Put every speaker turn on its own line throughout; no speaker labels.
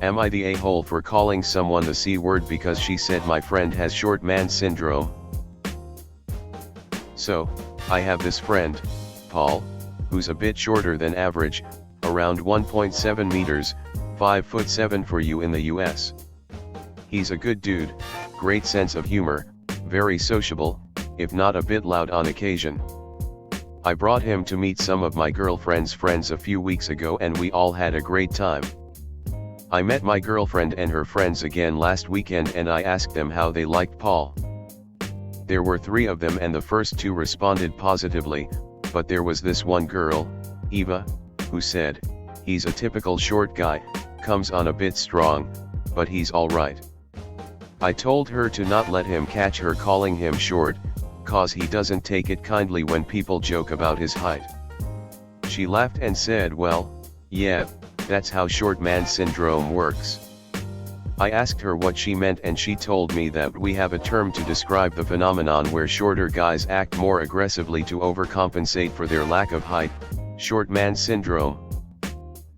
Am I the a-hole for calling someone the C-word because she said my friend has short man syndrome? So, I have this friend, Paul, who's a bit shorter than average, around 1.7 meters, 5'7" for you in the US. He's a good dude, great sense of humor, very sociable, if not a bit loud on occasion. I brought him to meet some of my girlfriend's friends a few weeks ago and we all had a great time. I met my girlfriend and her friends again last weekend and I asked them how they liked Paul. There were 3 of them and the first 2 responded positively, but there was this one girl, Eva, who said, "He's a typical short guy, comes on a bit strong, but he's alright." I told her to not let him catch her calling him short, cause he doesn't take it kindly when people joke about his height. She laughed and said, "Well, yeah, that's how short man syndrome works." I asked her what she meant and she told me that we have a term to describe the phenomenon where shorter guys act more aggressively to overcompensate for their lack of height, short man syndrome.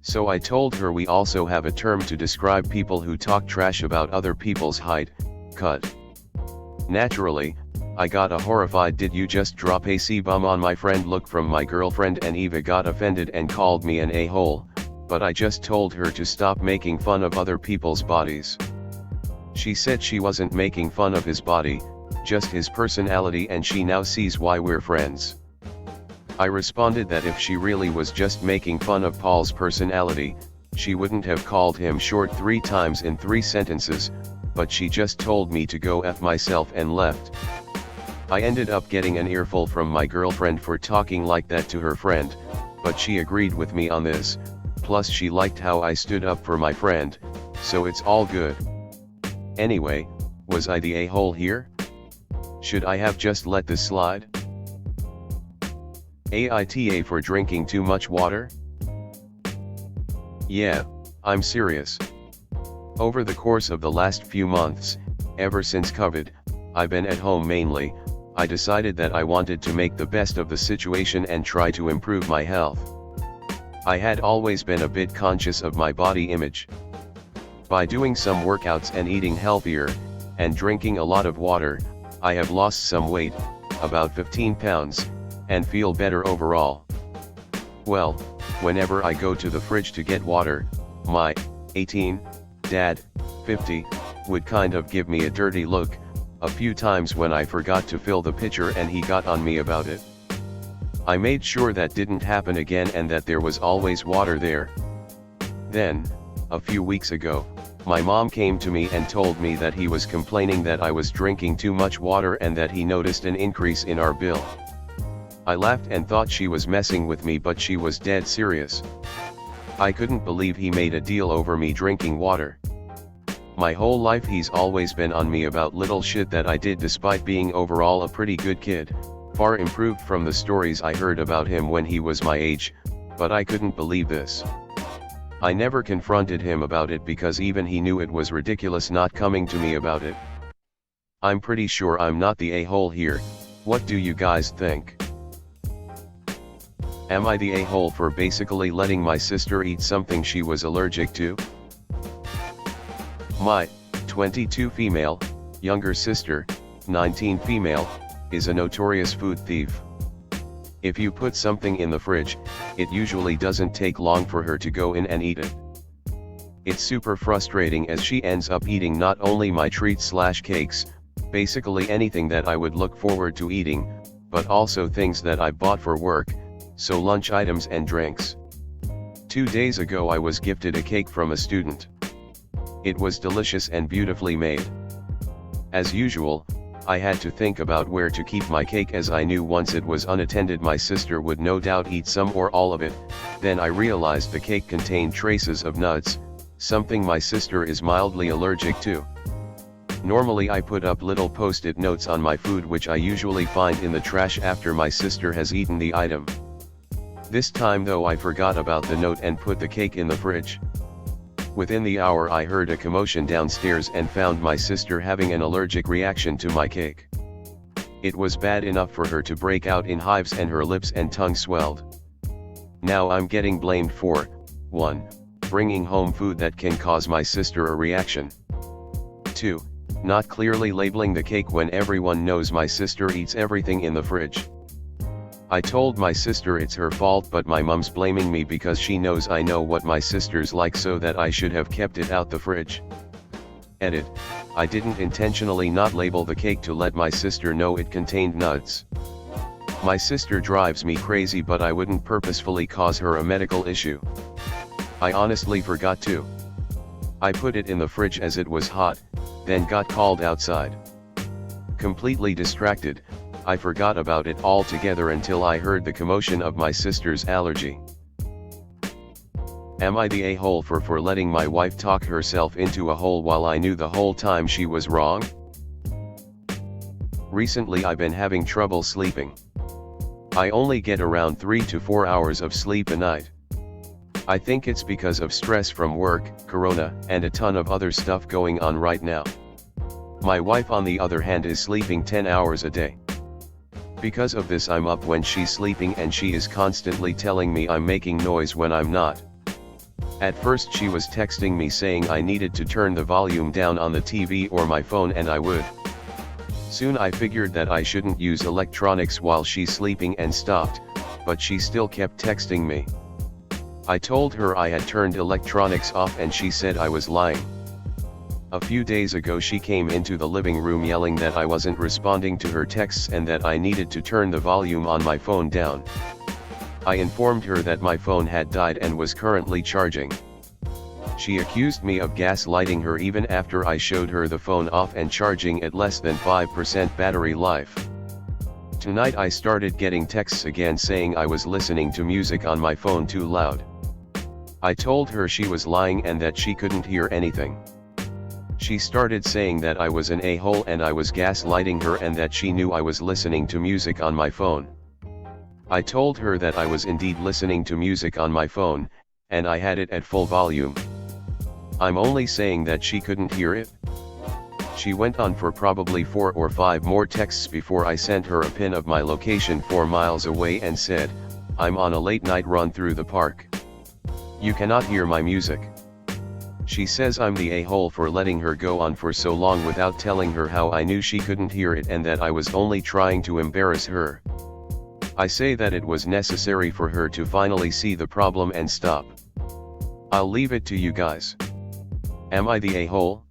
So I told her we also have a term to describe people who talk trash about other people's height, cut. Naturally, I got a horrified "did you just drop a C-bomb on my friend" look from my girlfriend and Eva got offended and called me an a-hole, but I just told her to stop making fun of other people's bodies. She said she wasn't making fun of his body, just his personality, and she now sees why we're friends. I responded that if she really was just making fun of Paul's personality, she wouldn't have called him short 3 times in 3 sentences, but she just told me to go F myself and left. I ended up getting an earful from my girlfriend for talking like that to her friend, but she agreed with me on this, plus she liked how I stood up for my friend, so it's all good. Anyway, was I the a-hole here? Should I have just let this slide? AITA for drinking too much water? Yeah, I'm serious. Over the course of the last few months, ever since COVID, I've been at home mainly. I decided that I wanted to make the best of the situation and try to improve my health. I had always been a bit conscious of my body image. By doing some workouts and eating healthier, and drinking a lot of water, I have lost some weight, about 15 pounds, and feel better overall. Well, whenever I go to the fridge to get water, my 18, dad, 50, would kind of give me a dirty look, a few times when I forgot to fill the pitcher and he got on me about it. I made sure that didn't happen again and that there was always water there. Then, a few weeks ago, my mom came to me and told me that he was complaining that I was drinking too much water and that he noticed an increase in our bill. I laughed and thought she was messing with me, but she was dead serious. I couldn't believe he made a deal over me drinking water. My whole life he's always been on me about little shit that I did despite being overall a pretty good kid, far improved from the stories I heard about him when he was my age, but I couldn't believe this. I never confronted him about it because even he knew it was ridiculous not coming to me about it. I'm pretty sure I'm not the a-hole here. What do you guys think? Am I the a-hole for basically letting my sister eat something she was allergic to? My 22 female, younger sister, 19 female, is a notorious food thief. If you put something in the fridge, it usually doesn't take long for her to go in and eat it. It's super frustrating as she ends up eating not only my treats/cakes, basically anything that I would look forward to eating, but also things that I bought for work, so lunch items and drinks. 2 days ago I was gifted a cake from a student. It was delicious and beautifully made. As usual, I had to think about where to keep my cake as I knew once it was unattended my sister would no doubt eat some or all of it. Then I realized the cake contained traces of nuts, something my sister is mildly allergic to. Normally I put up little Post-it notes on my food which I usually find in the trash after my sister has eaten the item. This time though I forgot about the note and put the cake in the fridge. Within the hour I heard a commotion downstairs and found my sister having an allergic reaction to my cake. It was bad enough for her to break out in hives and her lips and tongue swelled. Now I'm getting blamed for 1. bringing home food that can cause my sister a reaction. 2. Not clearly labeling the cake when everyone knows my sister eats everything in the fridge. I told my sister it's her fault, but my mom's blaming me because she knows I know what my sister's like, so that I should have kept it out the fridge. Edit. I didn't intentionally not label the cake to let my sister know it contained nuts. My sister drives me crazy, but I wouldn't purposefully cause her a medical issue. I honestly forgot to. I put it in the fridge as it was hot, then got called outside. Completely distracted, I forgot about it altogether until I heard the commotion of my sister's allergy. Am I the a-hole for letting my wife talk herself into a hole while I knew the whole time she was wrong? Recently I've been having trouble sleeping. I only get around 3 to 4 hours of sleep a night. I think it's because of stress from work, corona, and a ton of other stuff going on right now. My wife, on the other hand, is sleeping 10 hours a day. Because of this, I'm up when she's sleeping, and she is constantly telling me I'm making noise when I'm not. At first she was texting me saying I needed to turn the volume down on the TV or my phone, and I would. Soon I figured that I shouldn't use electronics while she's sleeping and stopped, but she still kept texting me. I told her I had turned electronics off, and she said I was lying. A few days ago she came into the living room yelling that I wasn't responding to her texts and that I needed to turn the volume on my phone down. I informed her that my phone had died and was currently charging. She accused me of gaslighting her even after I showed her the phone off and charging at less than 5% battery life. Tonight I started getting texts again saying I was listening to music on my phone too loud. I told her she was lying and that she couldn't hear anything. She started saying that I was an a-hole and I was gaslighting her, and that she knew I was listening to music on my phone. I told her that I was indeed listening to music on my phone, and I had it at full volume. I'm only saying that she couldn't hear it. She went on for probably 4 or 5 more texts before I sent her a pin of my location 4 miles away and said, I'm on a late night run through the park. You cannot hear my music. She says I'm the a-hole for letting her go on for so long without telling her how I knew she couldn't hear it and that I was only trying to embarrass her. I say that it was necessary for her to finally see the problem and stop. I'll leave it to you guys. Am I the a-hole?